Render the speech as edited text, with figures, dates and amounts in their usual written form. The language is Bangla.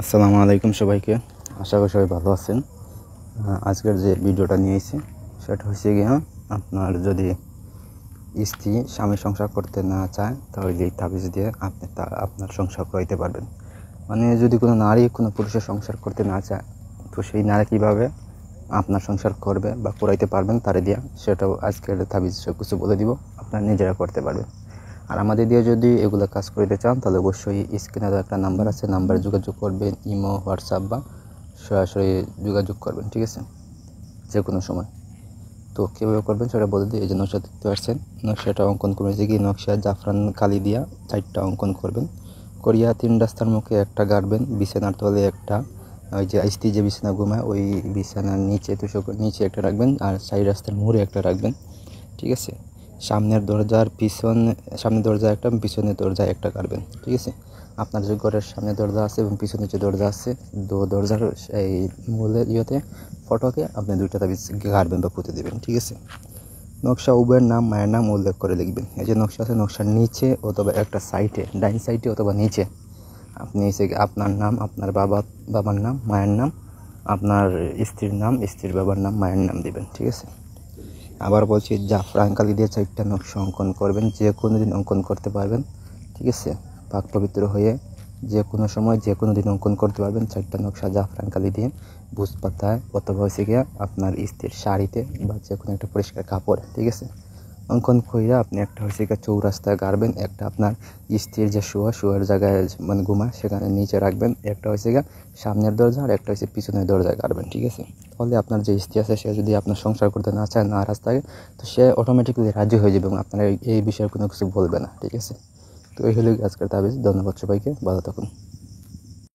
আসসালামু আলাইকুম সবাইকে। আশা করি সবাই ভালো আছেন। আজকের যে ভিডিওটা নিয়ে এসেছি সেটা হচ্ছে গিয়ে আপনার যদি স্ত্রী স্বামী সংসার করতে না চায় তাহলে এই তাবিজ দিয়ে আপনি আপনার সংসার করাইতে পারবেন। মানে যদি কোনো নারী কোনো পুরুষের সংসার করতে না চায় তো সেই নারী কীভাবে আপনার সংসার করবে বা করাইতে পারবেন তারে দিয়ে, সেটাও আজকের তাবিজ সব কিছু বলে দিব, আপনারা নিজেরা করতে পারবেন। আর আমাদের দিয়ে যদি এগুলো কাজ করতে চান তাহলে অবশ্যই স্ক্রিনে একটা নাম্বার আছে, নাম্বারে যোগাযোগ করবেন, ইমো, হোয়াটসঅ্যাপ বা সরাসরি যোগাযোগ করবেন, ঠিক আছে, যে কোনো সময়। তো কীভাবে করবেন সেটা বলে দিই। এই যে নকশা দেখতে পাচ্ছেন, নকশাটা অঙ্কন করে কি নকশা জাফরান কালি দিয়া 4টা অঙ্কন করবেন, করিয়া 3 রাস্তার মুখে একটা গাড়বেন, বিছানার তলে একটা, ওই যে স্ত্রী যে বিছানা ঘুমায় ওই বিছানার নিচে নিচে একটা রাখবেন, আর 4 রাস্তার মোড়ে একটা রাখবেন, ঠিক আছে। সামনের দরজা একটা, পিছনের দরজায় একটা কাটবেন, ঠিক আছে। আপনার যে ঘরের সামনে দরজা আছে এবং পিছনে যে দরজা আছে দরজার এই মূলের ফটকে আপনি 2টা তাবিজ গাড়বেন বা পুঁতে দেবেন, ঠিক আছে। নকশা উভয়ের নাম, মায়ের নাম উল্লেখ করে লিখবেন। এই যে নকশা আছে, নকশার নিচে অথবা একটা সাইডে, ডাইন সাইডে অথবা নিচে আপনি আপনার নাম, আপনার বাবার নাম, মায়ের নাম, আপনার স্ত্রীর নাম, স্ত্রীর বাবার নাম, মায়ের নাম দিবেন, ঠিক আছে। আবার বলছি, জাফরান কালি দিয়ে 4টা নকশা অঙ্কন করবেন, যে কোনো দিন অঙ্কন করতে পারবেন, ঠিক আছে। পাক পবিত্র হয়ে যে কোনো সময় যে কোনো দিন অঙ্কন করতে পারবেন 4টা নকশা জাফরান কালি দিয়ে ভোজ পাতায় অথবা হচ্ছে গিয়ে আপনার স্ত্রীর শাড়িতে বা যে কোনো একটা পরিষ্কার কাপড়, ঠিক আছে, অঙ্কন কইরা আপনি একটা হচ্ছে গিয়ে চৌরাস্তায় গাড়বেন, একটা আপনার স্ত্রীর যে শোয়ার জায়গায় মানে ঘুমায় সেখানে নিচে রাখবেন, একটা হচ্ছে গিয়ে সামনের দরজা আর একটা হচ্ছে পিছনের দরজায় গাড়বেন, ঠিক আছে। তাহলে আপনার যে স্ত্রী আছে সে যদি আপনার সংসার করতে না চায়, নারাজ থাকে, তো সে অটোমেটিক্যালি রাজি হয়ে যাবে এবং আপনার এই বিষয়ে কোনো কিছু বলবে না, ঠিক আছে। তো এই হলো আজকের তাবিজ। ধন্যবাদ সবাইকে, ভালো থাকুন।